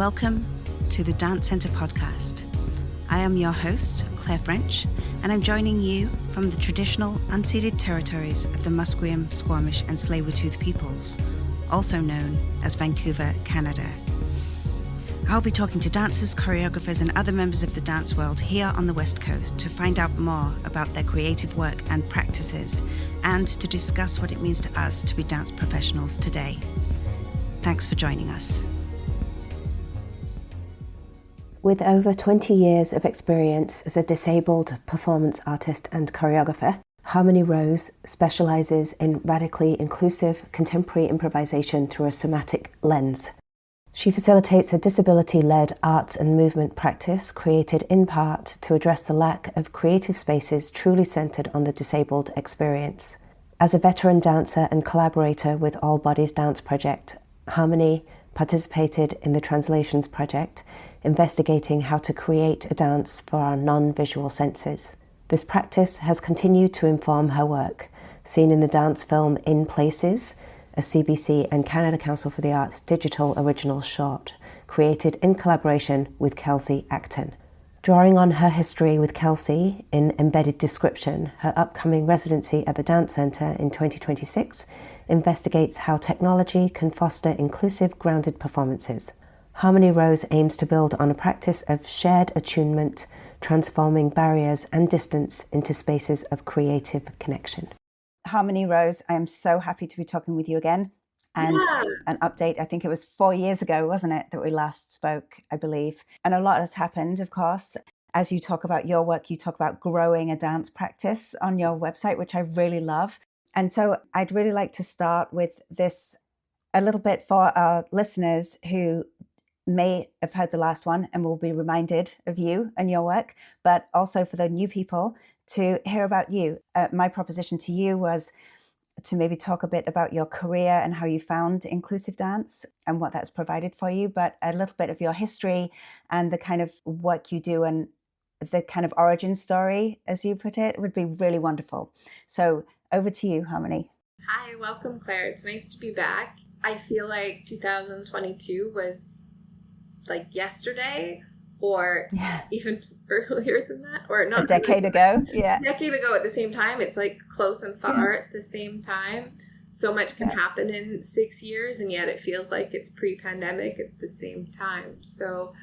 Welcome to the Dance Centre podcast. I am your host, Claire French, and I'm joining you from the traditional unceded territories of the Musqueam, Squamish and Tsleil-Waututh peoples, also known as Vancouver, Canada. I'll be talking to dancers, choreographers and other members of the dance world here on the West Coast to find out more about their creative work and practices, and to discuss what it means to us to be dance professionals today. Thanks for joining us. With over 20 years of experience as a disabled performance artist and choreographer, Harmanie Rose specialises in radically inclusive contemporary improvisation through a somatic lens. She facilitates a disability-led arts and movement practice created in part to address the lack of creative spaces truly centred on the disabled experience. As a veteran dancer and collaborator with All Bodies Dance Project, Harmanie participated in the Translations Project, investigating how to create a dance for our non-visual senses. This practice has continued to inform her work, seen in the dance film In Places, a CBC and Canada Council for the Arts digital original short, created in collaboration with Kelsie Acton. Drawing on her history with Kelsie in Embedded Description, her upcoming residency at the Dance Centre in 2026 investigates how technology can foster inclusive, grounded performances. Harmanie Rose aims to build on a practice of shared attunement, transforming barriers and distance into spaces of creative connection. Harmanie Rose, I am so happy to be talking with you again. And an update, I think it was 4 years ago, wasn't it, that we last spoke, I believe. And a lot has happened, of course. As you talk about your work, you talk about growing a dance practice on your website, which I really love. And so I'd really like to start with this a little bit for our listeners who may have heard the last one and will be reminded of you and your work, but also for the new people to hear about you. My proposition to you was to maybe talk a bit about your career and how you found inclusive dance and what that's provided for you, but a little bit of your history and the kind of work you do and the kind of origin story, as you put it, would be really wonderful. So over to you, Harmanie. Hi, welcome, Claire. It's nice to be back. I feel like 2022 was like yesterday or even earlier than that, or not a decade ago. A decade ago at the same time. It's like close and far at the same time. So much can happen in 6 years, and yet it feels like it's pre-pandemic at the same time. So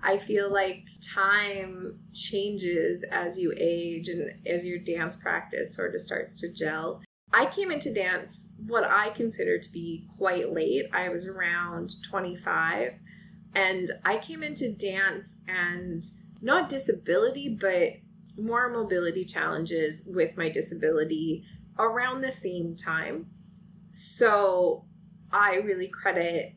I feel like time changes as you age and as your dance practice sort of starts to gel. I came into dance what I consider to be quite late. I was around 25. And I came into dance and not disability, but more mobility challenges with my disability around the same time. So I really credit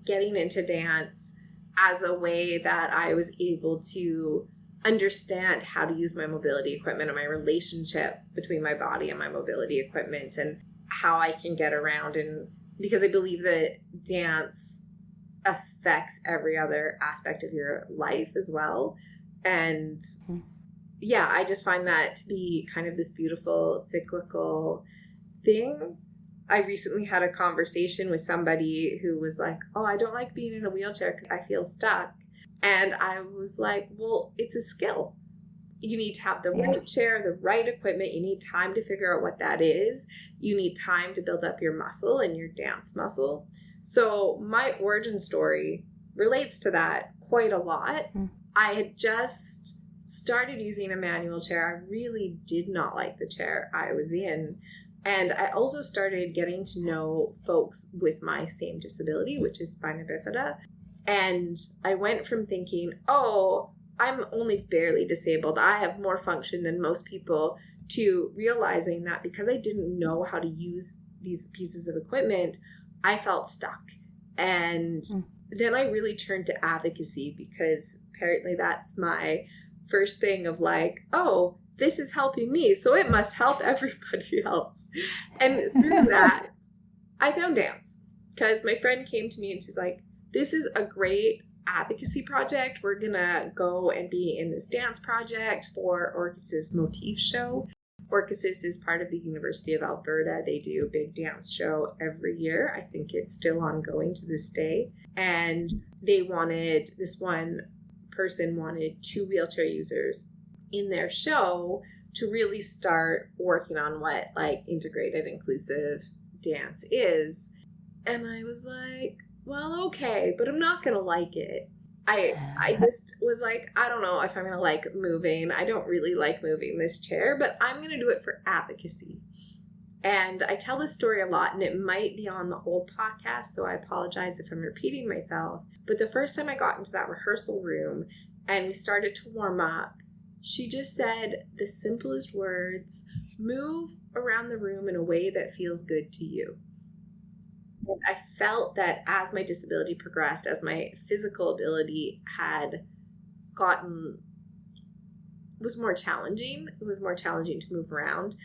getting into dance as a way that I was able to understand how to use my mobility equipment and my relationship between my body and my mobility equipment and how I can get around. And because I believe that dance affects every other aspect of your life as well. And I just find that to be kind of this beautiful cyclical thing. I recently had a conversation with somebody who was like, oh, I don't like being in a wheelchair because I feel stuck. And I was like, well, it's a skill. You need to have the right chair, the right equipment. You need time to figure out what that is. You need time to build up your muscle and your dance muscle. So my origin story relates to that quite a lot. I had just started using a manual chair. I really did not like the chair I was in. And I also started getting to know folks with my same disability, which is spina bifida. And I went from thinking, oh, I'm only barely disabled, I have more function than most people, to realizing that because I didn't know how to use these pieces of equipment, I felt stuck. And then I really turned to advocacy because apparently that's my first thing of like, oh, this is helping me, so it must help everybody else. And through that, I found dance because my friend came to me and she's like, this is a great advocacy project. We're going to go and be in this dance project for Orcus's Motif Show. Orcus is part of the University of Alberta. They do a big dance show every year. I think it's still ongoing to this day. And this one person wanted 2 wheelchair users in their show to really start working on what like integrated inclusive dance is. And I was like, well, okay, but I'm not going to like it. I just was like, I don't know if I'm going to like moving. I don't really like moving this chair, but I'm going to do it for advocacy. And I tell this story a lot, and it might be on the old podcast, so I apologize if I'm repeating myself. But the first time I got into that rehearsal room and we started to warm up, she just said the simplest words: move around the room in a way that feels good to you. And I felt that as my disability progressed, as my physical ability was more challenging, it was more challenging to move around,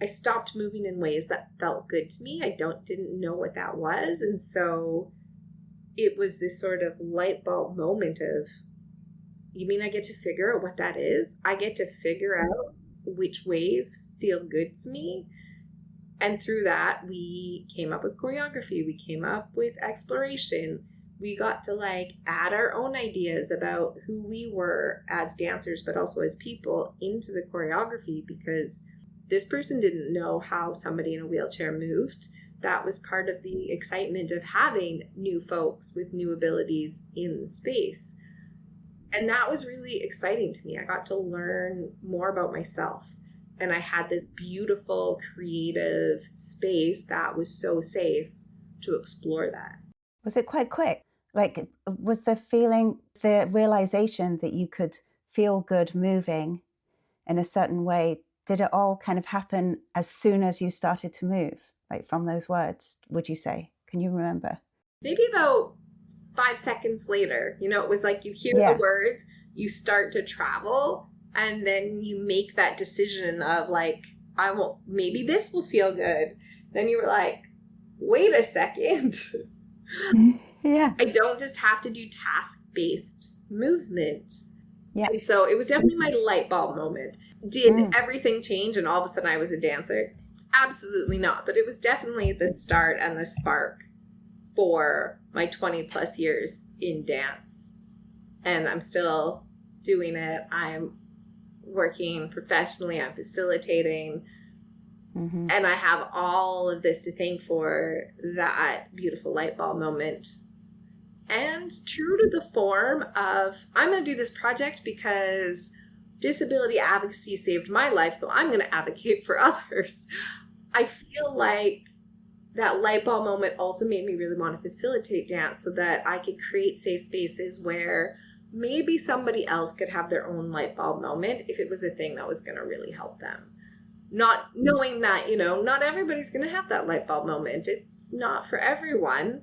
I stopped moving in ways that felt good to me. I didn't know what that was. And so it was this sort of light bulb moment of, you mean I get to figure out what that is? I get to figure out which ways feel good to me. And through that, we came up with choreography. We came up with exploration. We got to like add our own ideas about who we were as dancers, but also as people into the choreography, because this person didn't know how somebody in a wheelchair moved. That was part of the excitement of having new folks with new abilities in the space. And that was really exciting to me. I got to learn more about myself. And I had this beautiful, creative space that was so safe to explore that. Was it quite quick? Like, was the realization that you could feel good moving in a certain way, did it all kind of happen as soon as you started to move? Like from those words, would you say? Can you remember? Maybe about 5 seconds later. You know, it was like you hear the words, you start to travel, and then you make that decision of like, maybe this will feel good. Then you were like, wait a second. Yeah. I don't just have to do task-based movement. Yeah. And so it was definitely my light bulb moment. Did everything change and all of a sudden I was a dancer? Absolutely not. But it was definitely the start and the spark for my 20 plus years in dance. And I'm still doing it. I'm working professionally. I'm facilitating. And I have all of this to thank for that beautiful light bulb moment. And true to the form of, I'm going to do this project because disability advocacy saved my life, so I'm going to advocate for others. I feel like that light bulb moment also made me really want to facilitate dance so that I could create safe spaces where maybe somebody else could have their own light bulb moment if it was a thing that was going to really help them. Not knowing that, not everybody's going to have that light bulb moment. It's not for everyone.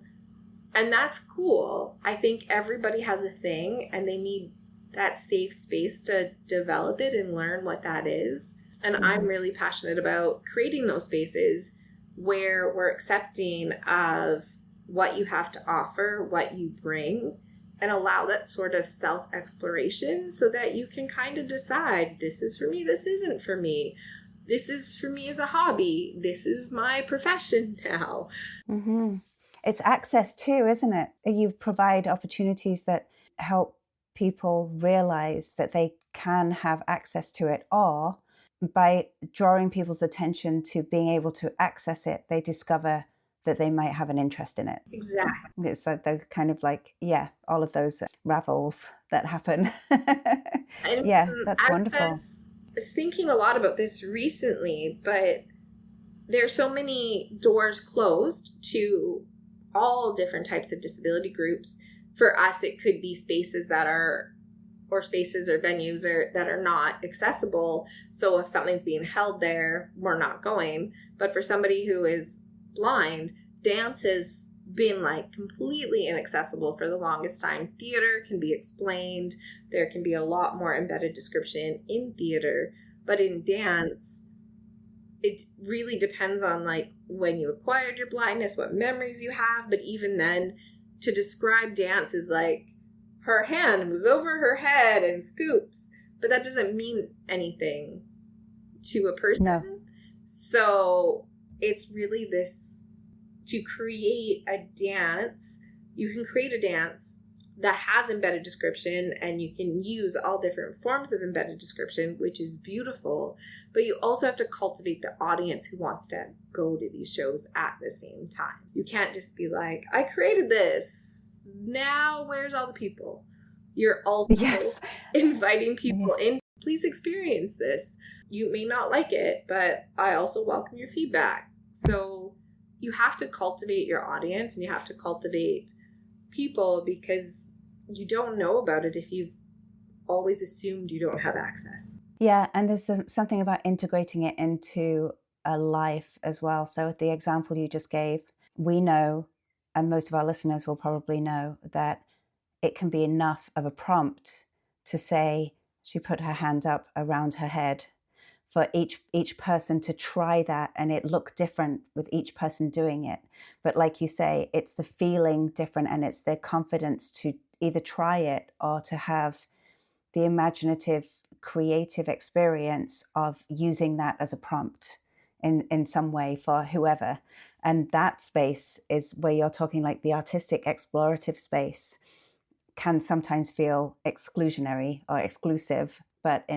And that's cool. I think everybody has a thing and they need that safe space to develop it and learn what that is. And I'm really passionate about creating those spaces where we're accepting of what you have to offer, what you bring, and allow that sort of self-exploration so that you can kind of decide, this is for me, this isn't for me. This is for me as a hobby. This is my profession now. It's access too, isn't it? You provide opportunities that help people realize that they can have access to it, or by drawing people's attention to being able to access it, they discover that they might have an interest in it. Exactly. It's like the kind of like, all of those ravels that happen. And that's wonderful. I was thinking a lot about this recently, but there's so many doors closed to all different types of disability groups. For us, it could be spaces that are, or spaces or venues that are not accessible. So if something's being held there, we're not going. But for somebody who is blind, dance has been like completely inaccessible for the longest time. Theater can be explained. There can be a lot more embedded description in theater, but in dance, it really depends on like when you acquired your blindness, what memories you have. But even then, to describe dance is like her hand moves over her head and scoops, but that doesn't mean anything to a person. No. So it's really this, to create a dance, you can create a dance that has embedded description, and you can use all different forms of embedded description, which is beautiful. But you also have to cultivate the audience who wants to go to these shows at the same time. You can't just be like, I created this. Now where's all the people? You're also inviting people in. Please experience this. You may not like it, but I also welcome your feedback. So you have to cultivate your audience, and you have to cultivate people, because you don't know about it if you've always assumed you don't have access. Yeah, and there's something about integrating it into a life as well. So the example you just gave, we know, and most of our listeners will probably know, that it can be enough of a prompt to say, she put her hand up around her head, for each person to try that, and it looked different with each person doing it. But like you say, it's the feeling different, and it's the confidence to either try it or to have the imaginative, creative experience of using that as a prompt in some way for whoever. And that space is where you're talking, like the artistic explorative space can sometimes feel exclusionary or exclusive, but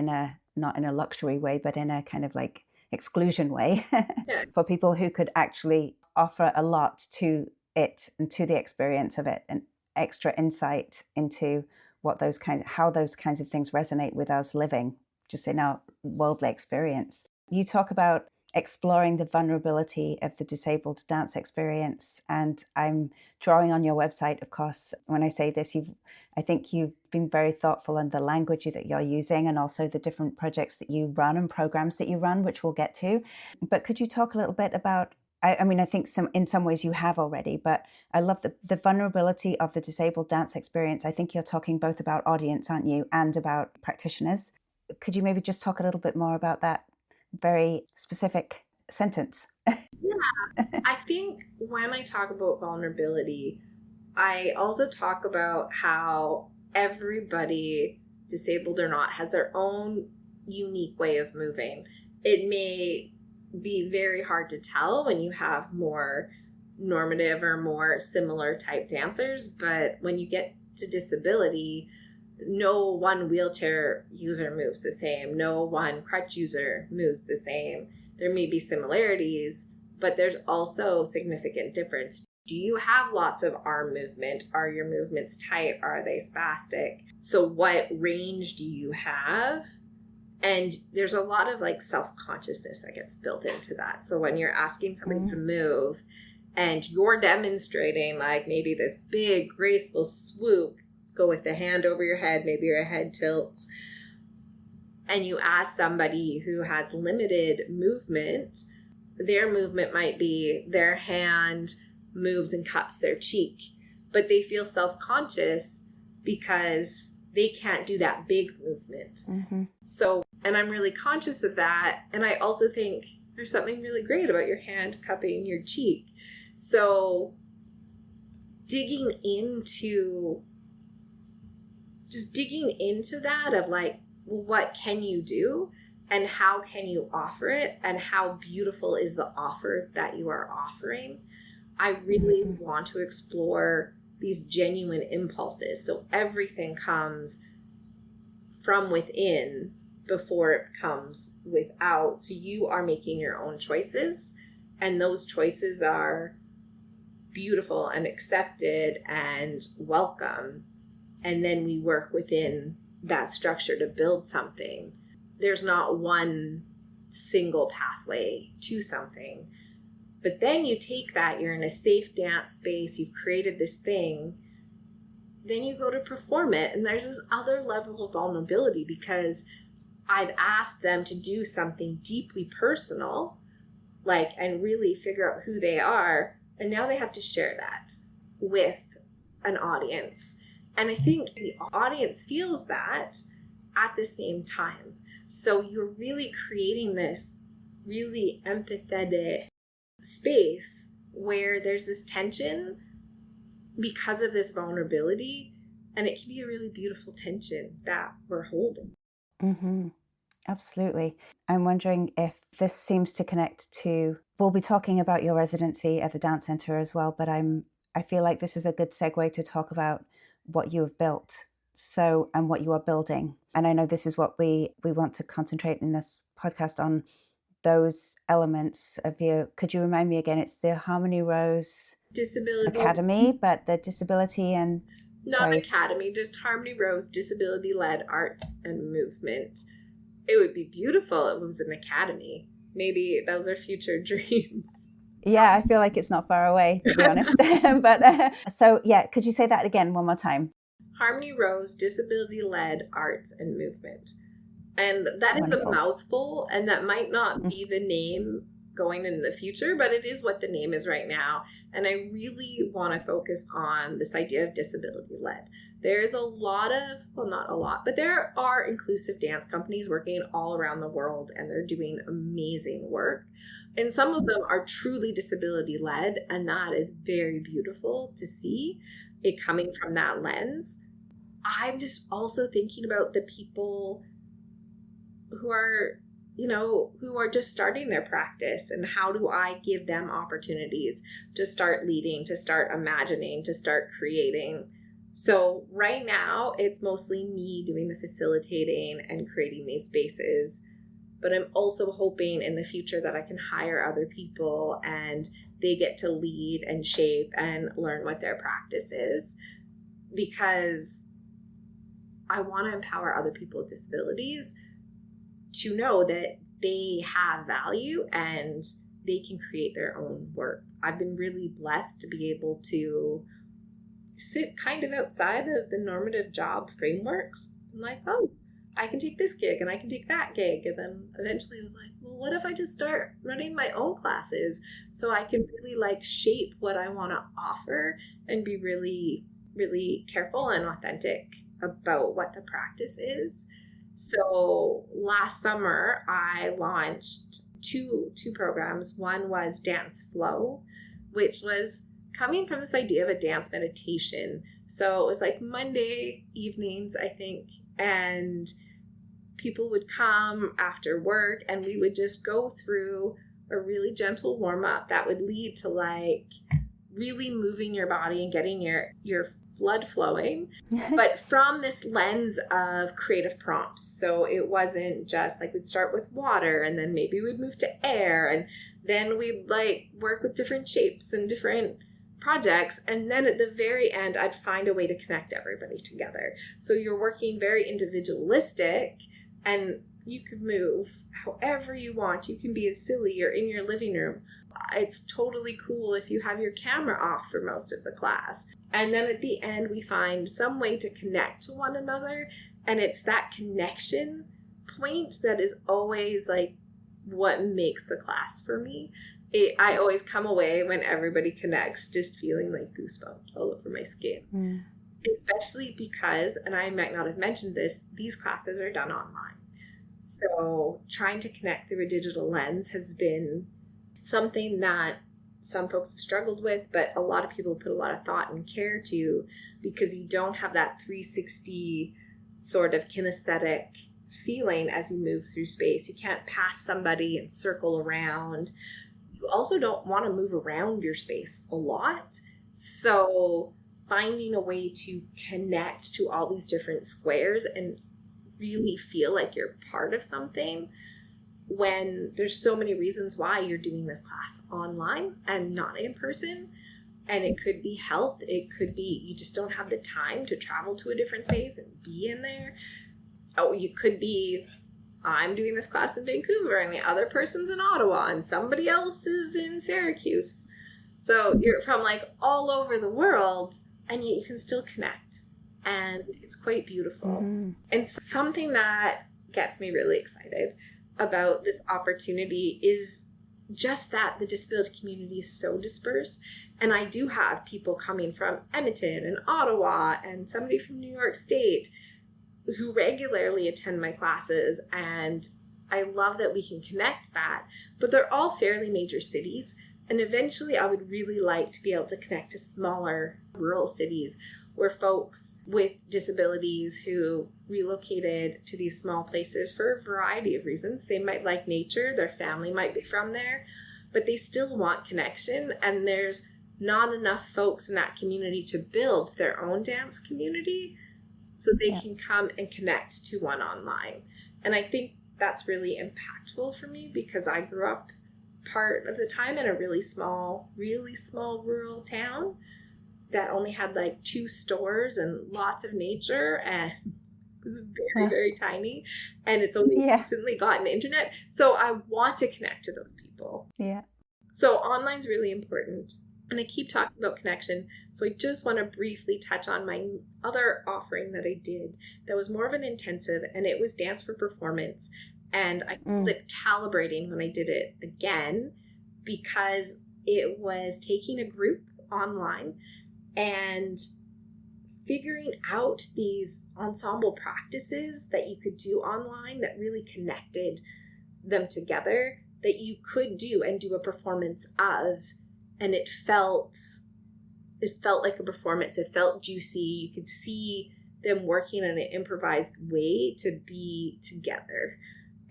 not in a luxury way, but in a kind of like exclusion way for people who could actually offer a lot to it and to the experience of it, and extra insight into how those kinds of things resonate with us living just in our worldly experience. You talk about exploring the vulnerability of the disabled dance experience, and I'm drawing on your website, of course, when I say this. I think you've been very thoughtful in the language that you're using, and also the different projects that you run and programs that you run, which we'll get to. But could you talk a little bit about, I mean, I think in some ways you have already, but I love the vulnerability of the disabled dance experience. I think you're talking both about audience, aren't you, and about practitioners. Could you maybe just talk a little bit more about that very specific sentence? Yeah, I think when I talk about vulnerability, I also talk about how everybody, disabled or not, has their own unique way of moving. It may be very hard to tell when you have more normative or more similar type dancers, but when you get to disability, no one wheelchair user moves the same. No one crutch user moves the same. There may be similarities, but there's also significant difference. Do you have lots of arm movement? Are your movements tight? Are they spastic? So what range do you have? And there's a lot of like self-consciousness that gets built into that. So when you're asking somebody to move and you're demonstrating like maybe this big graceful swoop, let's go with the hand over your head, maybe your head tilts, and you ask somebody who has limited movement, their movement might be their hand moves and cups their cheek, but they feel self-conscious because they can't do that big movement. So, and I'm really conscious of that. And I also think there's something really great about your hand cupping your cheek. So digging into that of like, well, what can you do and how can you offer it and how beautiful is the offer that you are offering? I really want to explore these genuine impulses. So everything comes from within before it comes without. So you are making your own choices, and those choices are beautiful and accepted and welcome. And then we work within that structure to build something. There's not one single pathway to something. But then you take that, you're in a safe dance space, you've created this thing, then you go to perform it. And there's this other level of vulnerability because I've asked them to do something deeply personal, like, and really figure out who they are. And now they have to share that with an audience. And I think the audience feels that at the same time. So you're really creating this really empathetic space where there's this tension because of this vulnerability, and it can be a really beautiful tension that we're holding. Absolutely. I'm wondering if this seems to connect to, we'll be talking about your residency at the Dance Centre as well, but I feel like this is a good segue to talk about what you have built and what you are building. And I know this is what we want to concentrate in this podcast on, those elements of you. Could you remind me again? It's the Harmanie Rose Disability Academy, but the disability and... Not academy, just Harmanie Rose Disability-Led Arts and Movement. It would be beautiful if it was an academy. Maybe those are future dreams. Yeah, I feel like it's not far away, to be honest. But so, yeah, could you say that again one more time? Harmanie Rose Disability-Led Arts and Movement. And that is Wonderful. a mouthful, and that might not be the name going in the future, but it is what the name is right now. And I really want to focus on this idea of disability-led. There's a lot of, well, not a lot, but there are inclusive dance companies working all around the world, and they're doing amazing work. And some of them are truly disability-led, and that is very beautiful to see it coming from that lens. I'm just also thinking about the people who are just starting their practice, and how do I give them opportunities to start leading, to start imagining, to start creating. So right now it's mostly me doing the facilitating and creating these spaces, but I'm also hoping in the future that I can hire other people and they get to lead and shape and learn what their practice is, because I want to empower other people with disabilities to know that they have value and they can create their own work. I've been really blessed to be able to sit kind of outside of the normative job frameworks. I'm like, oh, I can take this gig and I can take that gig. And then eventually I was like, well, what if I just start running my own classes so I can really like shape what I want to offer and be really, really careful and authentic about what the practice is. So last summer, I launched two programs. One was Dance Flow, which was coming from this idea of a dance meditation. So it was like Monday evenings, I think, and people would come after work and we would just go through a really gentle warm-up that would lead to like really moving your body and getting your blood flowing, but from this lens of creative prompts. So it wasn't just like we'd start with water and then maybe we'd move to air, and then we'd like work with different shapes and different projects, and then at the very end I'd find a way to connect everybody together. So you're working very individualistic, and you can move however you want. You can be as silly. You're in your living room. It's totally cool if you have your camera off for most of the class. And then at the end, we find some way to connect to one another. And it's that connection point that is always like what makes the class for me. I always come away when everybody connects just feeling like goosebumps all over my skin. Especially because, and I might not have mentioned this, these classes are done online. So trying to connect through a digital lens has been something that some folks have struggled with, but a lot of people put a lot of thought and care to, because you don't have that 360 sort of kinesthetic feeling as you move through space. You can't pass somebody and circle around. You also don't want to move around your space a lot. So finding a way to connect to all these different squares and really feel like you're part of something, when there's so many reasons why you're doing this class online and not in person. And it could be health. It could be you just don't have the time to travel to a different space and be in there. Oh, you could be, I'm doing this class in Vancouver and the other person's in Ottawa and somebody else is in Syracuse. So you're from like all over the world, and yet you can still connect. And it's quite beautiful. And something that gets me really excited about this opportunity is just that the disability community is so dispersed. And I do have people coming from Edmonton and Ottawa and somebody from New York State who regularly attend my classes. And I love that we can connect that. But they're all fairly major cities. And eventually I would really like to be able to connect to smaller rural cities where folks with disabilities who relocated to these small places for a variety of reasons. They might like nature, their family might be from there, but they still want connection. And there's not enough folks in that community to build their own dance community so they can come and connect to one online. And I think that's really impactful for me because I grew up part of the time in a really small rural town that only had like 2 stores and lots of nature, and it was very tiny, and it's only recently gotten internet. So I want to connect to those people. Yeah. So online's really important. And I keep talking about connection. So I just want to briefly touch on my other offering that I did that was more of an intensive, and it was dance for performance. And I called it calibrating when I did it again, because it was taking a group online and figuring out these ensemble practices that you could do online that really connected them together, that you could do and do a performance of. And it felt like a performance. It felt juicy. You could see them working in an improvised way to be together.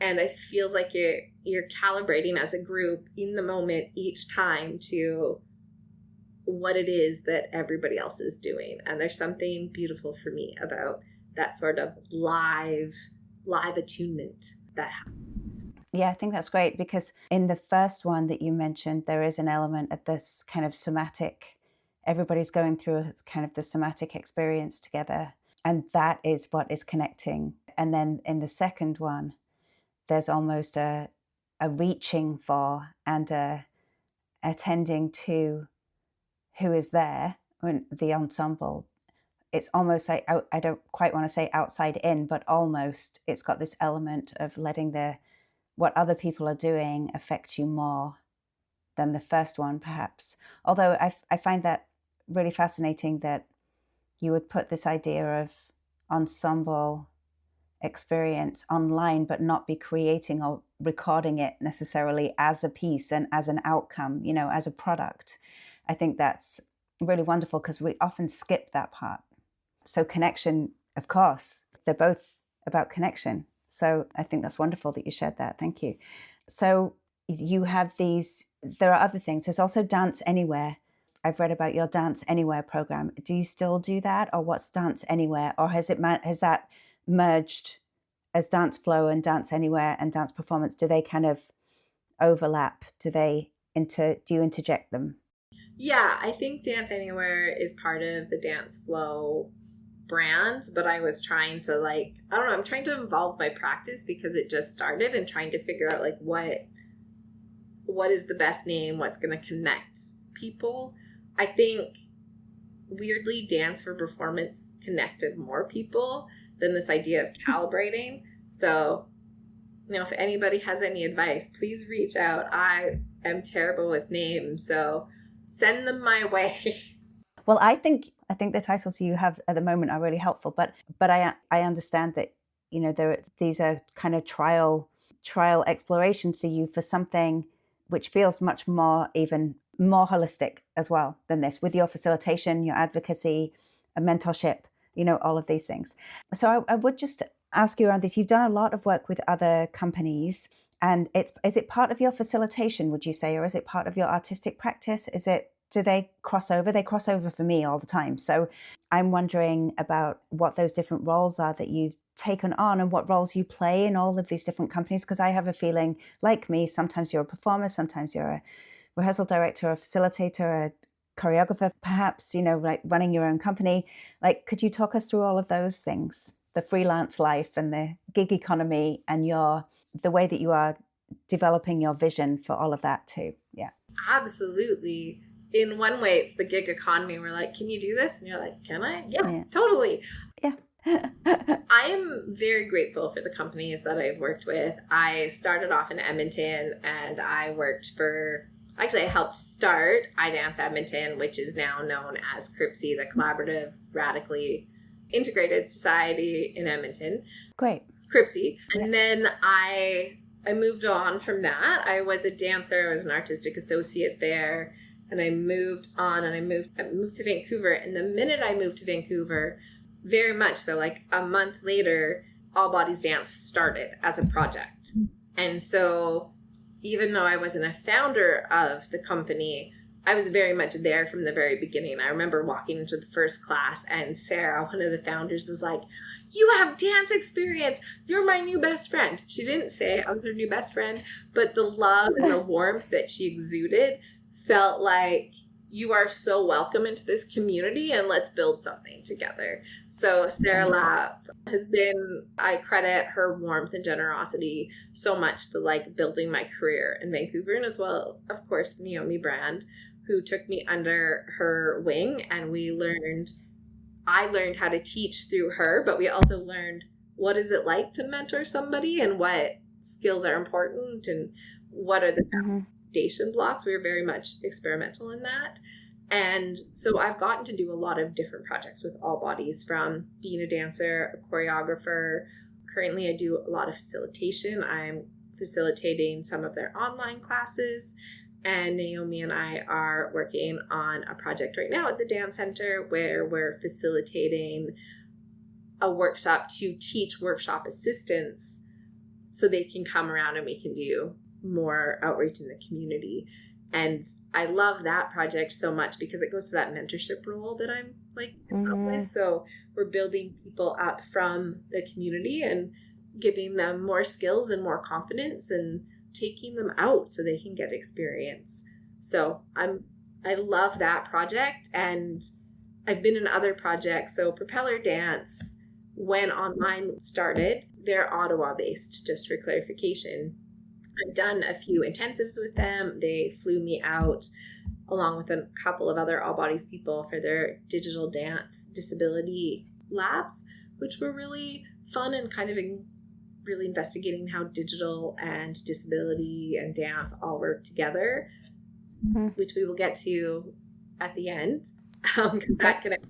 And it feels like you're calibrating as a group in the moment each time to what it is that everybody else is doing. And there's something beautiful for me about that sort of live attunement that happens. Yeah, I think that's great, because in the first one that you mentioned, there is an element of this kind of somatic, everybody's going through kind of the somatic experience together. And that is what is connecting. And then in the second one, there's almost a reaching for and a attending to who is there, when the ensemble. It's almost like, I don't quite want to say outside in, but almost it's got this element of letting what other people are doing affect you more than the first one, perhaps. Although I find that really fascinating that you would put this idea of ensemble experience online, but not be creating or recording it necessarily as a piece and as an outcome, as a product. I think that's really wonderful, because we often skip that part. So connection, of course, they're both about connection. So I think that's wonderful that you shared that. Thank you. So you have there are other things. There's also Dance Anywhere. I've read about your Dance Anywhere program. Do you still do that, or what's Dance Anywhere? Or has that merged as Dance Flow and Dance Anywhere and Dance Performance? Do they kind of overlap? Do you interject them? Yeah, I think Dance Anywhere is part of the Dance Flow brand, but I was trying to I'm trying to involve my practice because it just started, and trying to figure out what is the best name, what's going to connect people. I think weirdly Dance for Performance connected more people than this idea of calibrating. So, if anybody has any advice, please reach out. I am terrible with names, so send them my way. Well, I think the titles you have at the moment are really helpful, but I understand that these are kind of trial explorations for you for something which feels much more, even more holistic as well than this, with your facilitation, your advocacy, a mentorship, all of these things. So I would just ask you around this. You've done a lot of work with other companies, and is it part of your facilitation, would you say, or is it part of your artistic practice? Do they cross over? They cross over for me all the time. So I'm wondering about what those different roles are that you've taken on, and what roles you play in all of these different companies. Because I have a feeling, like me, sometimes you're a performer, sometimes you're a rehearsal director, a facilitator, a choreographer, perhaps, like running your own company. Could you talk us through all of those things? The freelance life and the gig economy, and the way that you are developing your vision for all of that too. Yeah. Absolutely. In one way, it's the gig economy. We're like, can you do this? And you're like, can I? Yeah. Totally. Yeah. I am very grateful for the companies that I've worked with. I started off in Edmonton, and I helped start iDance Edmonton, which is now known as CRIPSI, the Collaborative Radically Integrated Society in Edmonton. Great. CRIPSI. And then I moved on from that. I was a dancer. I was an artistic associate there. And I moved on, and I moved to Vancouver. And the minute I moved to Vancouver, very much so, like a month later, All Bodies Dance started as a project. And so even though I wasn't a founder of the company, I was very much there from the very beginning. I remember walking into the first class and Sarah, one of the founders, was like, "You have dance experience. You're my new best friend." She didn't say I was her new best friend, but the love and the warmth that she exuded felt like, you are so welcome into this community and let's build something together. So Sarah Lapp has been, I credit her warmth and generosity so much to like building my career in Vancouver, and as well, of course, Naomi Brand, who took me under her wing, and I learned how to teach through her, but we also learned what is it like to mentor somebody and what skills are important and what are the foundation blocks. We were very much experimental in that. And so I've gotten to do a lot of different projects with all bodies, from being a dancer, a choreographer. Currently, I do a lot of facilitation. I'm facilitating some of their online classes. And Naomi and I are working on a project right now at the Dance Center where we're facilitating a workshop to teach workshop assistants so they can come around and we can do more outreach in the community. And I love that project so much because it goes to that mentorship role that I'm like up with. So we're building people up from the community and giving them more skills and more confidence and taking them out so they can get experience. So I love that project, and I've been in other projects. So Propeller Dance, when online started, they're Ottawa based, just for clarification. I've done a few intensives with them. They flew me out along with a couple of other all bodies people for their digital dance disability labs, which were really fun and kind of really investigating how digital and disability and dance all work together, which we will get to at the end, because that connects.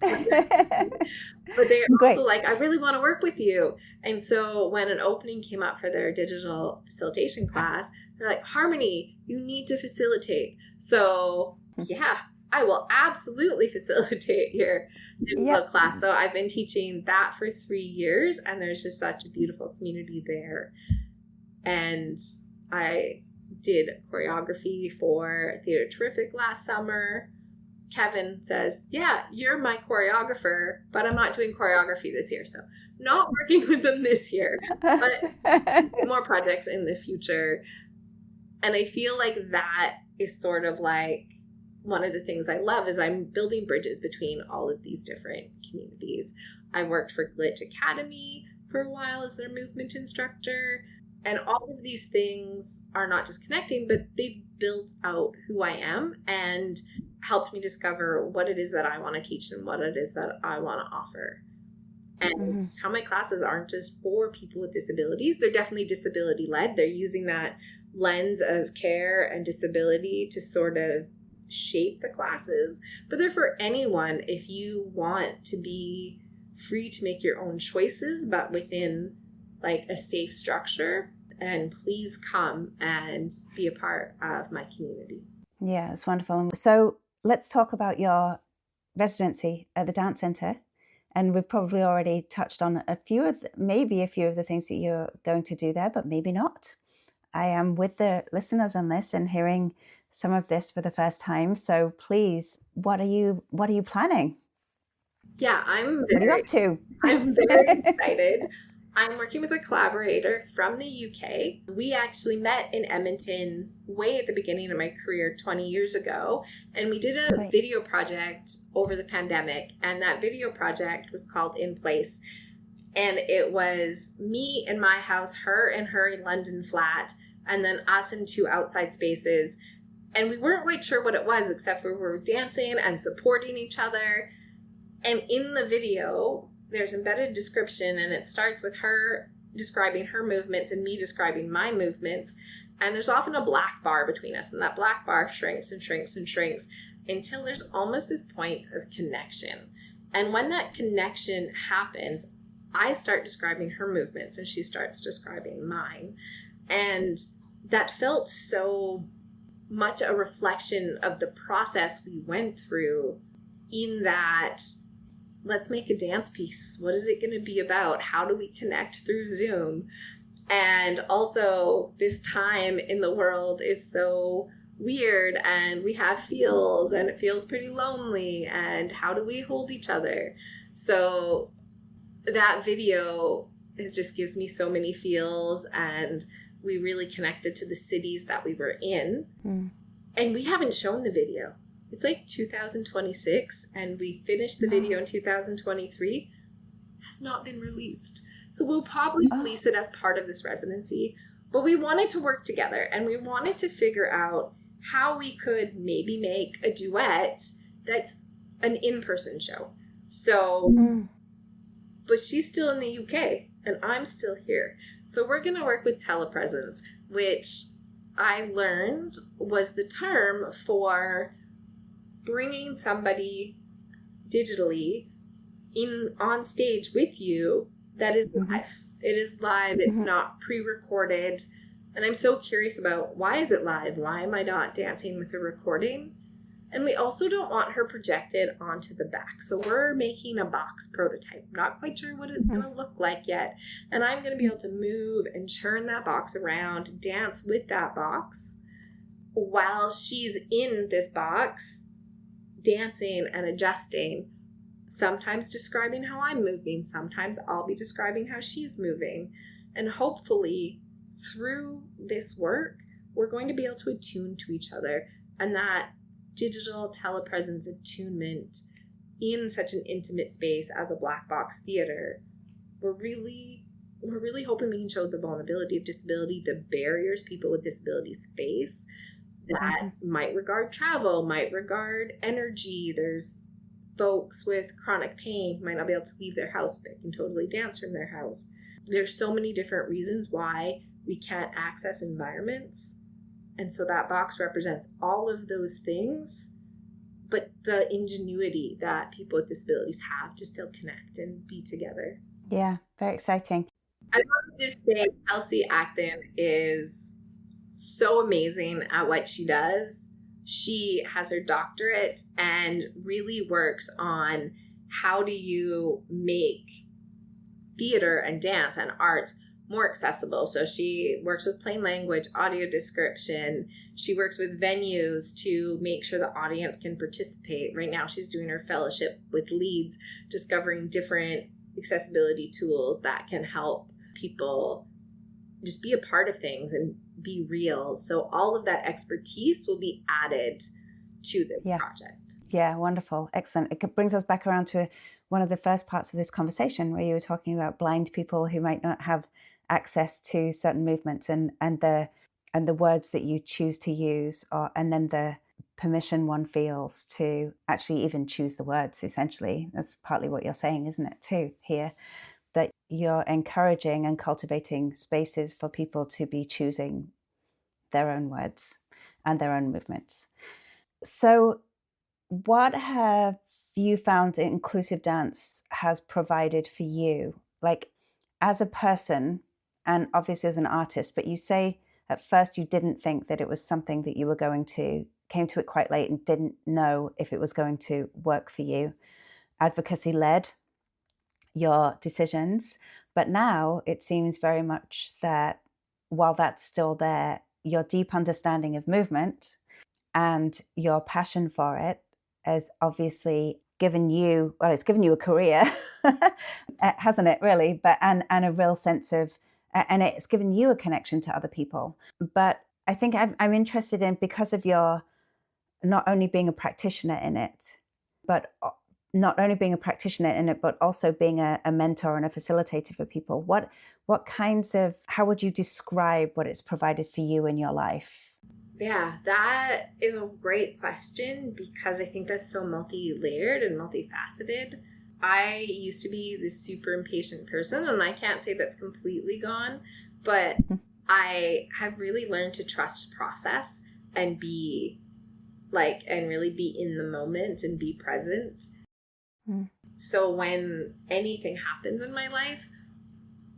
But they're also like, I really want to work with you. And so when an opening came up for their digital facilitation class, they're like, Harmanie, you need to facilitate. So yeah, I will absolutely facilitate your digital class. So I've been teaching that for 3 years, and there's just such a beautiful community there. And I did choreography for Theatre Terrific last summer. Kevin says, yeah, you're my choreographer, but I'm not doing choreography this year. So not working with them this year, but more projects in the future. And I feel like that is sort of like one of the things I love is I'm building bridges between all of these different communities. I worked for Glitch Academy for a while as their movement instructor. And all of these things are not just connecting, but they've built out who I am and helped me discover what it is that I want to teach and what it is that I want to offer. And how my classes aren't just for people with disabilities. They're definitely disability-led. They're using that lens of care and disability to sort of shape the classes. But they're for anyone if you want to be free to make your own choices, but within like a safe structure. And please come and be a part of my community. Yeah, it's wonderful. So let's talk about your residency at the Dance Center. And we've probably already touched on maybe a few of the things that you're going to do there, but maybe not. I am with the listeners on this and hearing some of this for the first time. So please, what are you planning? Yeah, what are you up to? I'm very excited. I'm working with a collaborator from the UK. We actually met in Edmonton way at the beginning of my career 20 years ago, and we did a video project over the pandemic, and that video project was called In Place. And it was me in my house, her in her London flat, and then us in 2 outside spaces. And we weren't quite sure what it was, except for we were dancing and supporting each other. And in the video, there's embedded description, and it starts with her describing her movements and me describing my movements. And there's often a black bar between us, and that black bar shrinks and shrinks and shrinks until there's almost this point of connection. And when that connection happens, I start describing her movements and she starts describing mine. And that felt so much a reflection of the process we went through, in that let's make a dance piece. What is it going to be about? How do we connect through Zoom? And also, this time in the world is so weird and we have feels and it feels pretty lonely, and how do we hold each other? So that video just gives me so many feels, and we really connected to the cities that we were in. And we haven't shown the video. It's like 2026 and we finished the video in 2023. Has not been released. So we'll probably release it as part of this residency. But we wanted to work together, and we wanted to figure out how we could maybe make a duet that's an in-person show. So, but she's still in the UK and I'm still here. So we're going to work with telepresence, which I learned was the term for bringing somebody digitally in on stage with you that is live. It is live. It's not pre-recorded. And I'm so curious about, why is it live? Why am I not dancing with a recording? And we also don't want her projected onto the back. So we're making a box prototype. Not quite sure what it's going to look like yet. And I'm going to be able to move and turn that box around, dance with that box while she's in this box, dancing and adjusting, sometimes describing how I'm moving. Sometimes I'll be describing how she's moving. And hopefully through this work, we're going to be able to attune to each other. And that digital telepresence attunement in such an intimate space as a black box theater, we're really hoping we can show the vulnerability of disability, the barriers people with disabilities face that might regard travel, might regard energy. There's folks with chronic pain who might not be able to leave their house but can totally dance from their house. There's so many different reasons why we can't access environments. And so that box represents all of those things, but the ingenuity that people with disabilities have to still connect and be together. Yeah, very exciting. I want to just say Kelsie Acton is so amazing at what she does. She has her doctorate and really works on how do you make theater and dance and art more accessible. So she works with plain language, audio description. She works with venues to make sure the audience can participate. Right now she's doing her fellowship with Leeds, discovering different accessibility tools that can help people just be a part of things and be real. So all of that expertise will be added to this project. Yeah, wonderful. Excellent. It brings us back around to one of the first parts of this conversation where you were talking about blind people who might not have access to certain movements and the words that you choose to use, and then the permission one feels to actually even choose the words. Essentially, that's partly what you're saying, isn't it, too, here, that you're encouraging and cultivating spaces for people to be choosing their own words and their own movements. So what have you found inclusive dance has provided for you, like as a person and obviously as an artist? But you say at first you didn't think that it was something that you were came to it quite late and didn't know if it was going to work for you. Advocacy led your decisions, but now it seems very much that while that's still there, your deep understanding of movement and your passion for it has obviously given you, well, it's given you a career, hasn't it, really? But and a real sense of, and it's given you a connection to other people. But I think I'm interested in, because of your not only being a practitioner in it, but also being a mentor and a facilitator for people. What kinds of, how would you describe what it's provided for you in your life? Yeah, that is a great question, because I think that's so multi-layered and multifaceted. I used to be this super impatient person, and I can't say that's completely gone, but I have really learned to trust process and be and really be in the moment and be present. So when anything happens in my life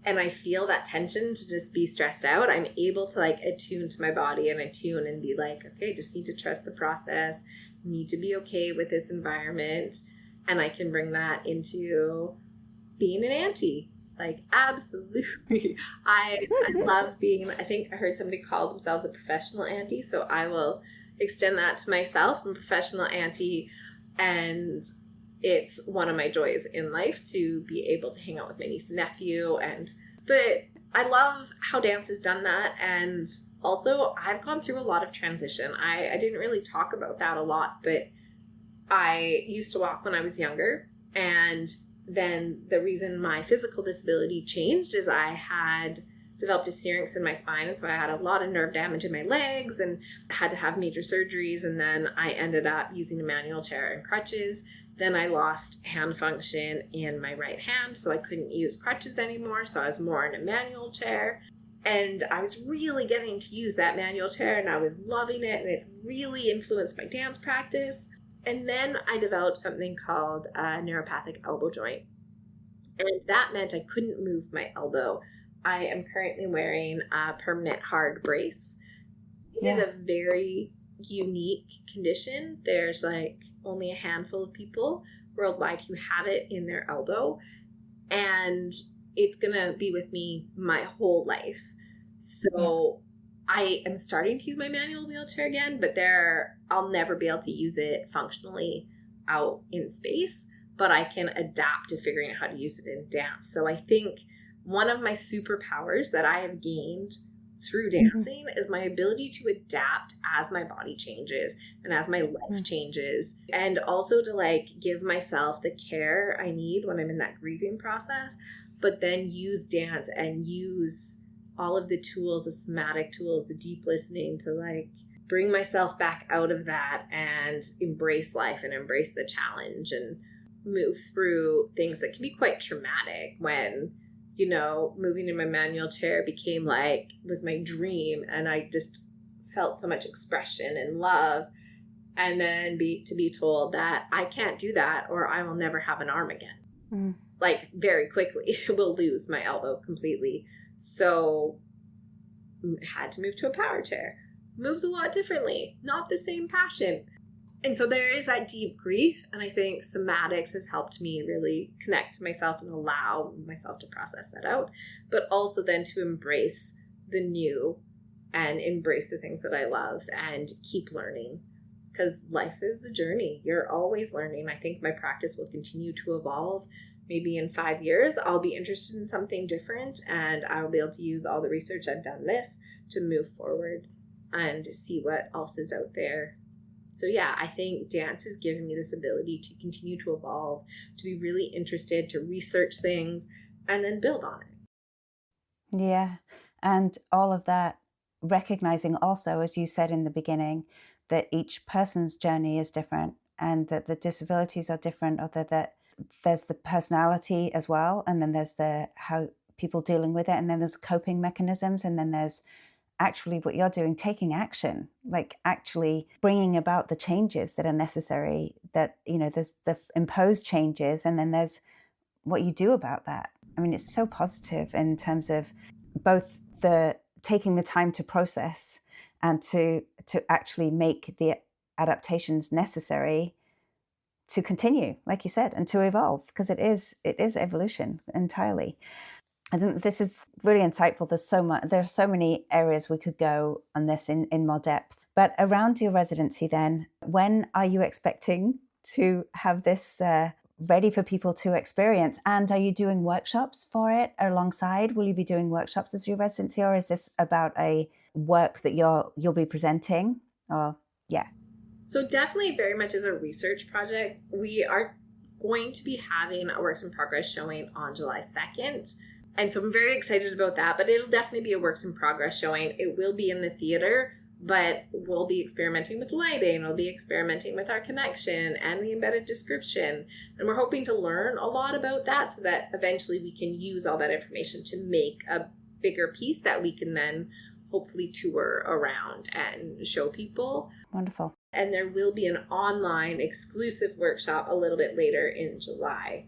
and I feel that tension to just be stressed out, I'm able to attune to my body and attune and be like, okay, just need to trust the process, need to be okay with this environment. And I can bring that into being an auntie. Absolutely. I love being, I think I heard somebody call themselves a professional auntie. So I will extend that to myself. I'm a professional auntie, and it's one of my joys in life to be able to hang out with my niece and nephew. But I love how dance has done that. And also, I've gone through a lot of transition. I didn't really talk about that a lot, but I used to walk when I was younger. And then the reason my physical disability changed is I had developed a syrinx in my spine. And so I had a lot of nerve damage in my legs and had to have major surgeries. And then I ended up using a manual chair and crutches. Then I lost hand function in my right hand, so I couldn't use crutches anymore. So I was more in a manual chair. And I was really getting to use that manual chair, and I was loving it. And it really influenced my dance practice. And then I developed something called a neuropathic elbow joint. And that meant I couldn't move my elbow. I am currently wearing a permanent hard brace. It is a very unique condition. There's like only a handful of people worldwide who have it in their elbow. And it's going to be with me my whole life. So I am starting to use my manual wheelchair again, but I'll never be able to use it functionally out in space, but I can adapt to figuring out how to use it in dance. So I think one of my superpowers that I have gained through dancing is my ability to adapt as my body changes and as my life changes, and also to like give myself the care I need when I'm in that grieving process, but then use dance and use all of the tools, the somatic tools, the deep listening to like bring myself back out of that and embrace life and embrace the challenge and move through things that can be quite traumatic. When moving in my manual chair was my dream, and I just felt so much expression and love. And then to be told that I can't do that or I will never have an arm again. Like very quickly, will lose my elbow completely. So had to move to a power chair. Moves a lot differently, not the same passion. And so there is that deep grief, and I think somatics has helped me really connect to myself and allow myself to process that out, but also then to embrace the new and embrace the things that I love and keep learning, because life is a journey. You're always learning. I think my practice will continue to evolve. Maybe in 5 years, I'll be interested in something different, and I will be able to use all the research I've done to move forward and see what else is out there. So yeah, I think dance has given me this ability to continue to evolve, to be really interested, to research things, and then build on it. Yeah. And all of that, recognizing also, as you said in the beginning, that each person's journey is different and that the disabilities are different, or that there's the personality as well. And then there's how people dealing with it. And then there's coping mechanisms. And then there's actually what you're doing, taking action, like actually bringing about the changes that are necessary, that, there's the imposed changes, and then there's what you do about that. I mean, it's so positive in terms of both the taking the time to process and to actually make the adaptations necessary to continue, like you said, and to evolve, because it is evolution entirely. I think this is really insightful. There are so many areas we could go on this in more depth. But around your residency then, when are you expecting to have this ready for people to experience? And are you doing workshops for it alongside? Will you be doing workshops as your residency, or is this about a work that you'll be presenting? So definitely very much as a research project. We are going to be having a works in progress showing on July 2nd. And so I'm very excited about that, but it'll definitely be a works in progress showing. It will be in the theater, but we'll be experimenting with lighting. We'll be experimenting with our connection and the embedded description. And we're hoping to learn a lot about that so that eventually we can use all that information to make a bigger piece that we can then hopefully tour around and show people. Wonderful. And there will be an online exclusive workshop a little bit later in July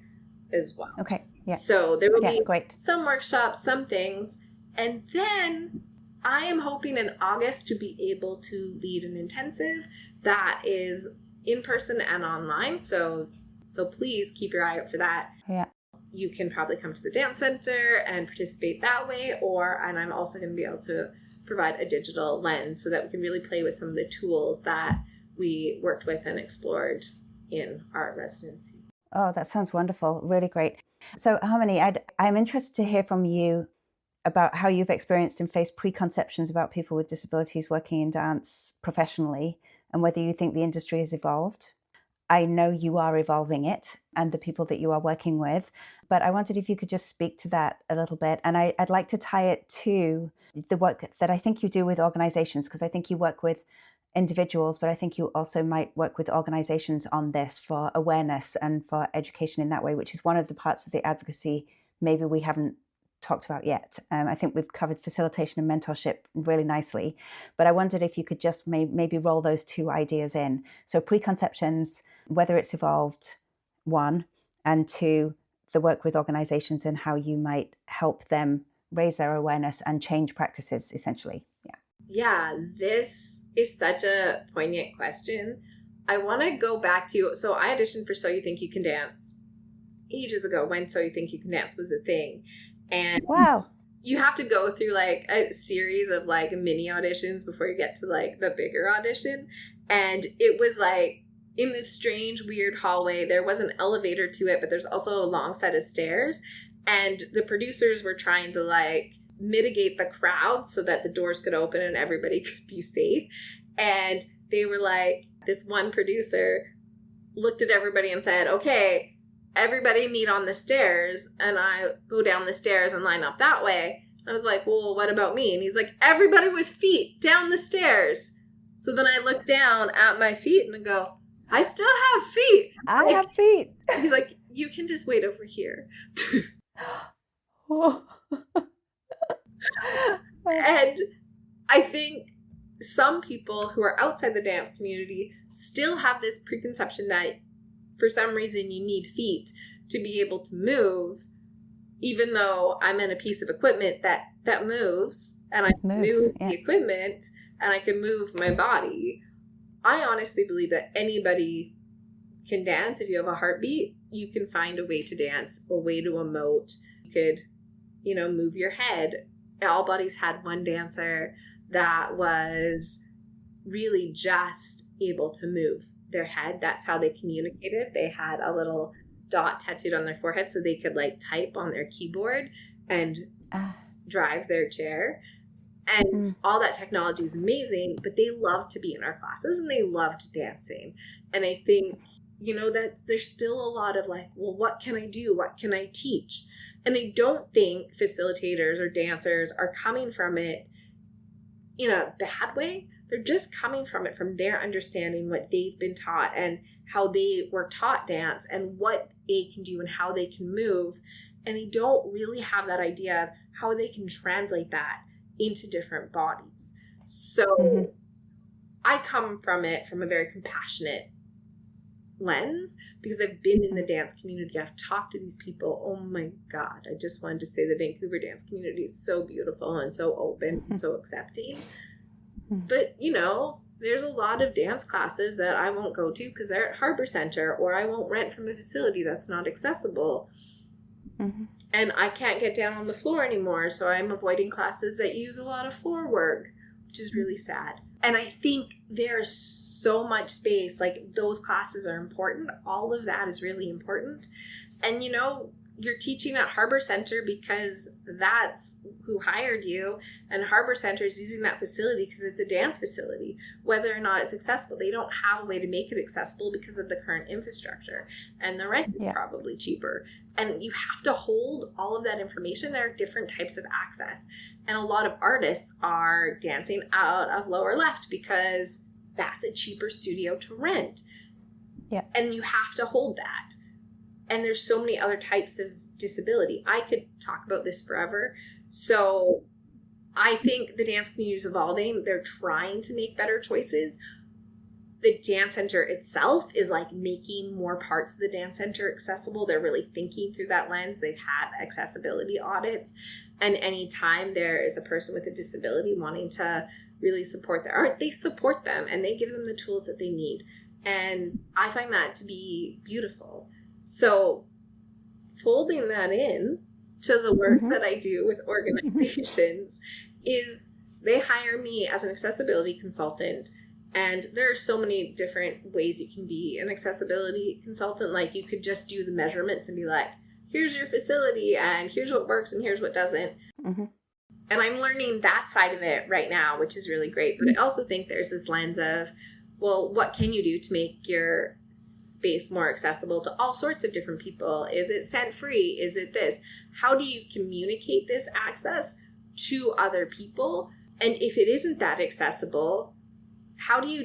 as well. Okay. Yeah. So there will be great. some workshops, some things. And then I am hoping in August to be able to lead an intensive that is in person and online. So please keep your eye out for that. Yeah. you can probably come to the dance center and participate that way, and I'm also going to be able to provide a digital lens so that we can really play with some of the tools that we worked with and explored in our residency. Oh, that sounds wonderful. Really great. So Harmanie, I'm interested to hear from you about how you've experienced and faced preconceptions about people with disabilities working in dance professionally, and whether you think the industry has evolved. I know you are evolving it and the people that you are working with, but I wondered if you could just speak to that a little bit. And I'd like to tie it to the work that I think you do with organizations, because I think you work with individuals, but I think you also might work with organizations on this for awareness and for education in that way, which is one of the parts of the advocacy maybe we haven't talked about yet. I think we've covered facilitation and mentorship really nicely, but I wondered if you could just maybe roll those two ideas in. So preconceptions, whether it's evolved, one, and two, the work with organizations and how you might help them raise their awareness and change practices, essentially. Yeah, this is such a poignant question. I want to go back to, so I auditioned for So You Think You Can Dance ages ago, when So You Think You Can Dance was a thing. And wow, you have to go through like a series of like mini auditions before you get to like the bigger audition. And it was like in this strange, weird hallway. There was an elevator to it, but there's also a long set of stairs. And the producers were trying to like mitigate the crowd so that the doors could open and everybody could be safe. And they were like, this one producer looked at everybody and said, okay, everybody meet on the stairs. And I go down the stairs and line up that way. I was like, well, what about me? And he's like, everybody with feet down the stairs. So then I look down at my feet and I go, I still have feet. I have feet. He's like, you can just wait over here. And I think some people who are outside the dance community still have this preconception that for some reason you need feet to be able to move, even though I'm in a piece of equipment that moves, and I can move the equipment and I can move my body. I honestly believe that anybody can dance. If you have a heartbeat, you can find a way to dance, a way to emote. You could, move your head. All Buddies had one dancer that was really just able to move their head. That's how they communicated. They had a little dot tattooed on their forehead so they could like type on their keyboard and drive their chair. And all that technology is amazing, but they loved to be in our classes and they loved dancing. And I think, that there's still a lot of like, well, what can I do? What can I teach? And I don't think facilitators or dancers are coming from it in a bad way. They're just coming from it from their understanding what they've been taught and how they were taught dance and what they can do and how they can move. And they don't really have that idea of how they can translate that into different bodies. So I come from it from a very compassionate lens because I've been in the dance community. I've talked to these people. Oh my God. I just wanted to say the Vancouver dance community is so beautiful and so open and so accepting. But, there's a lot of dance classes that I won't go to because they're at Harbour Center, or I won't rent from a facility that's not accessible. And I can't get down on the floor anymore, so I'm avoiding classes that use a lot of floor work, which is really sad. And I think there's so much space, like those classes are important. All of that is really important. And you're teaching at Harbour Center because that's who hired you, and Harbour Center is using that facility because it's a dance facility. Whether or not it's accessible, they don't have a way to make it accessible because of the current infrastructure, and the rent is probably cheaper. And you have to hold all of that information. There are different types of access, and a lot of artists are dancing out of lower left because that's a cheaper studio to rent. And you have to hold that. And there's so many other types of disability. I could talk about this forever. So I think the dance community is evolving. They're trying to make better choices. The dance center itself is like making more parts of the dance center accessible. They're really thinking through that lens. They've had accessibility audits. And anytime there is a person with a disability wanting to really support their art, they support them and they give them the tools that they need. And I find that to be beautiful. So folding that in to the work that I do with organizations is they hire me as an accessibility consultant. And there are so many different ways you can be an accessibility consultant. Like, you could just do the measurements and be like, here's your facility and here's what works and here's what doesn't. And I'm learning that side of it right now, which is really great. But I also think there's this lens of, well, what can you do to make your space more accessible to all sorts of different people? Is it scent free? Is it this? How do you communicate this access to other people? And if it isn't that accessible, how do you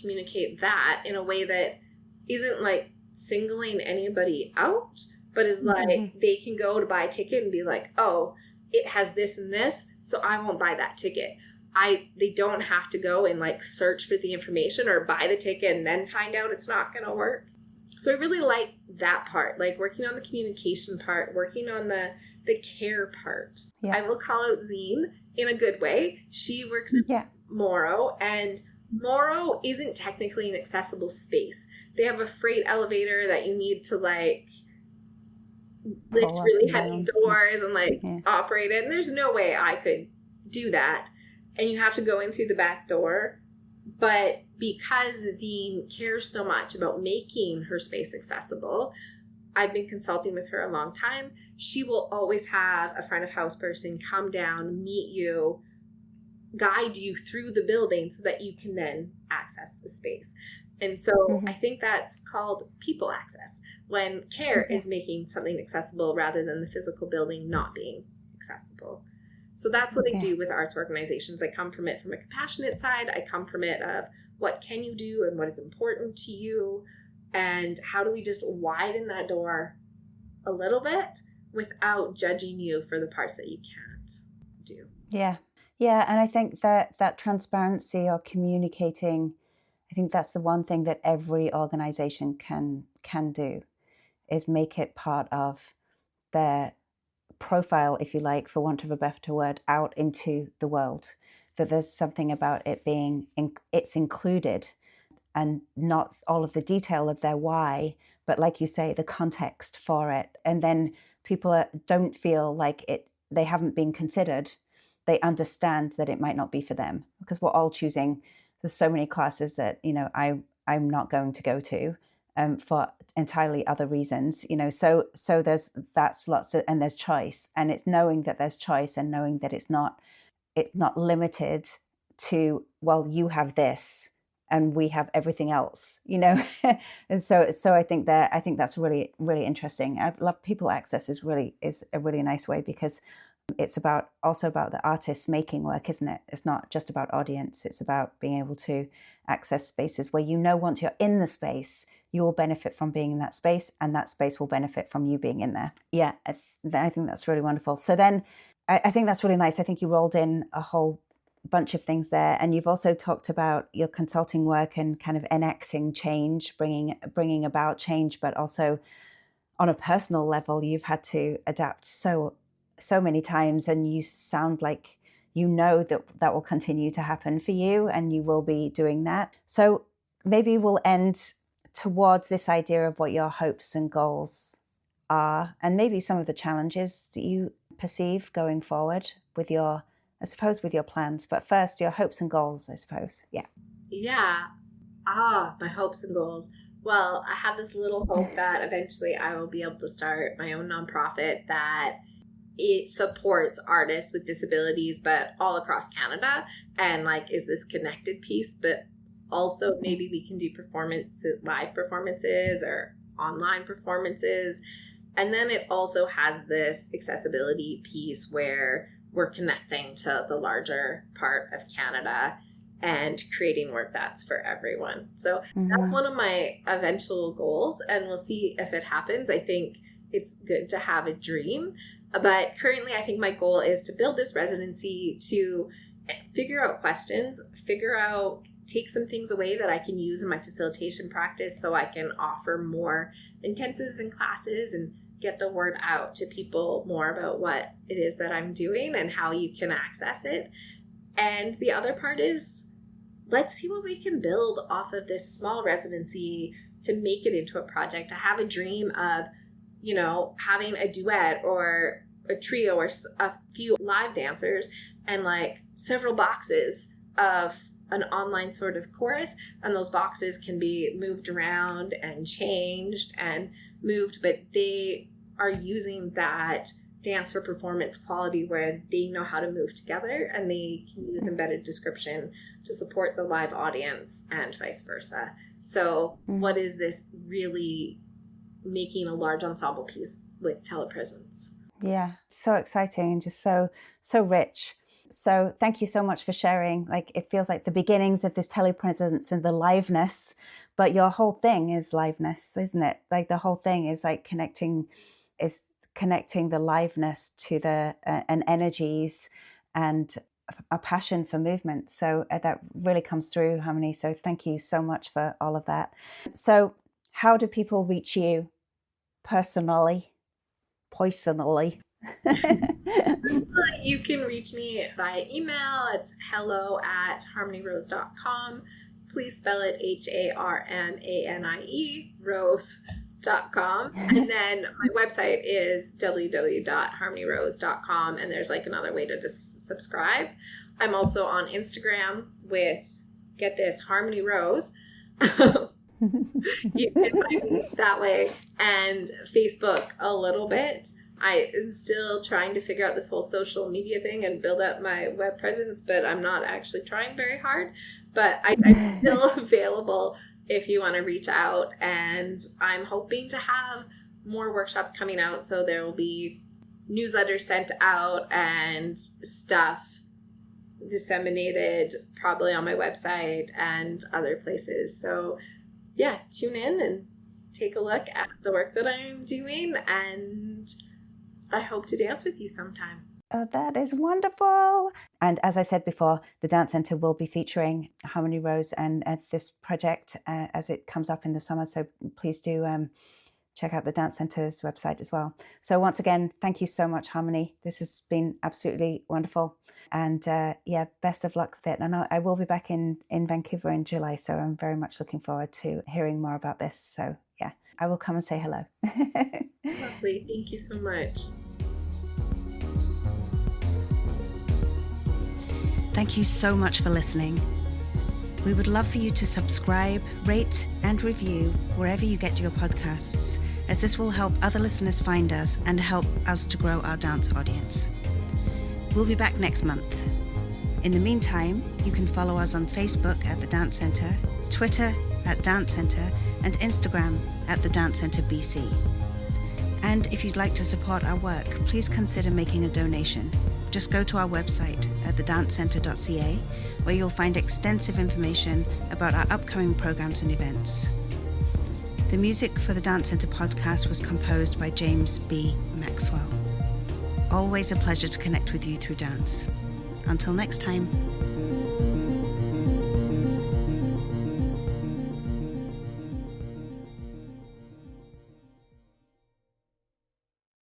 communicate that in a way that isn't like singling anybody out, but is like they can go to buy a ticket and be like, oh, it has this and this, so I won't buy that ticket. They don't have to go and like search for the information or buy the ticket and then find out it's not going to work. So I really like that part, like working on the communication part, working on the care part. I will call out Zine in a good way. She works at Morrow, and Morrow isn't technically an accessible space. They have a freight elevator that you need to like lift really heavy doors and like operate it. And there's no way I could do that. And you have to go in through the back door. But because Zine cares so much about making her space accessible, I've been consulting with her a long time. She will always have a front of house person come down, meet you, guide you through the building so that you can then access the space. And so I think that's called people access, when care is making something accessible rather than the physical building not being accessible. So that's what I do with arts organizations. I come from it from a compassionate side. I come from it of what can you do and what is important to you, and how do we just widen that door a little bit without judging you for the parts that you can't do. Yeah, and I think that transparency or communicating, I think that's the one thing that every organization can do, is make it part of their profile, if you like, for want of a better word, out into the world. That there's something about it being, it's included, and not all of the detail of their why, but like you say, the context for it. And then people don't feel like they haven't been considered. They understand that it might not be for them, because we're all choosing. There's so many classes that, I'm not going to go to for entirely other reasons, so that's lots of, and there's choice, and it's knowing that there's choice and knowing that it's not limited to, well, you have this and we have everything else, and so I think that's really, really interesting. I love people access is a really nice way, because it's also about the artist making work, isn't it? It's not just about audience. It's about being able to access spaces where, once you're in the space, you will benefit from being in that space, and that space will benefit from you being in there. Yeah, I think that's really wonderful. So then I think that's really nice. I think you rolled in a whole bunch of things there, and you've also talked about your consulting work and kind of enacting change, bringing about change, but also on a personal level, you've had to adapt so many times, and you sound like that will continue to happen for you, and you will be doing that. So maybe we'll end towards this idea of what your hopes and goals are, and maybe some of the challenges that you perceive going forward with your plans. But first, your hopes and goals, I suppose. Yeah. My hopes and goals. Well, I have this little hope that eventually I will be able to start my own nonprofit that it supports artists with disabilities, but all across Canada, and is this connected piece, but also maybe we can do live performances or online performances. And then it also has this accessibility piece where we're connecting to the larger part of Canada and creating work that's for everyone. So that's one of my eventual goals, and we'll see if it happens. I think it's good to have a dream. But currently, I think my goal is to build this residency, to figure out questions, take some things away that I can use in my facilitation practice so I can offer more intensives and classes and get the word out to people more about what it is that I'm doing and how you can access it. And the other part is, let's see what we can build off of this small residency to make it into a project. I have a dream of having a duet or a trio or a few live dancers and like several boxes of an online sort of chorus, and those boxes can be moved around and changed and moved, but they are using that dance for performance quality where they know how to move together, and they can use embedded description to support the live audience and vice versa. So what is this really making a large ensemble piece with telepresence? Yeah, so exciting and just so rich. So thank you so much for sharing. Like, it feels like the beginnings of this telepresence and the liveness, but your whole thing is liveness, isn't it? Like the whole thing is like connecting the liveness to the and energies and a passion for movement. So that really comes through, Harmanie. So thank you so much for all of that. So how do people reach you personally? You can reach me via email. It's hello@harmanierose.com. Please spell it HARMANIE rose.com. And then my website is www.harmanierose.com, and there's like another way to just subscribe. I'm also on Instagram with, get this, Harmanie Rose. You can find me that way, and Facebook a little bit. I am still trying to figure out this whole social media thing and build up my web presence, but I'm not actually trying very hard. But I'm still available if you want to reach out, and I'm hoping to have more workshops coming out, so there will be newsletters sent out and stuff disseminated probably on my website and other places. So yeah, tune in and take a look at the work that I'm doing, and I hope to dance with you sometime. Oh, that is wonderful. And as I said before, the Dance Centre will be featuring Harmanie Rose and this project as it comes up in the summer. So please do check out the Dance Centre's website as well. So once again, thank you so much, Harmanie. This has been absolutely wonderful. And best of luck with it. And I will be back in Vancouver in July. So I'm very much looking forward to hearing more about this. So yeah, I will come and say hello. Lovely. Thank you so much. Thank you so much for listening. We would love for you to subscribe, rate, and review wherever you get your podcasts, as this will help other listeners find us and help us to grow our dance audience. We'll be back next month. In the meantime, you can follow us on Facebook at The Dance Centre, Twitter at Dance Centre, and Instagram at The Dance Centre BC. And if you'd like to support our work, please consider making a donation. Just go to our website at thedancecentre.ca, where you'll find extensive information about our upcoming programs and events. The music for the Dance Centre podcast was composed by James B. Maxwell. Always a pleasure to connect with you through dance. Until next time.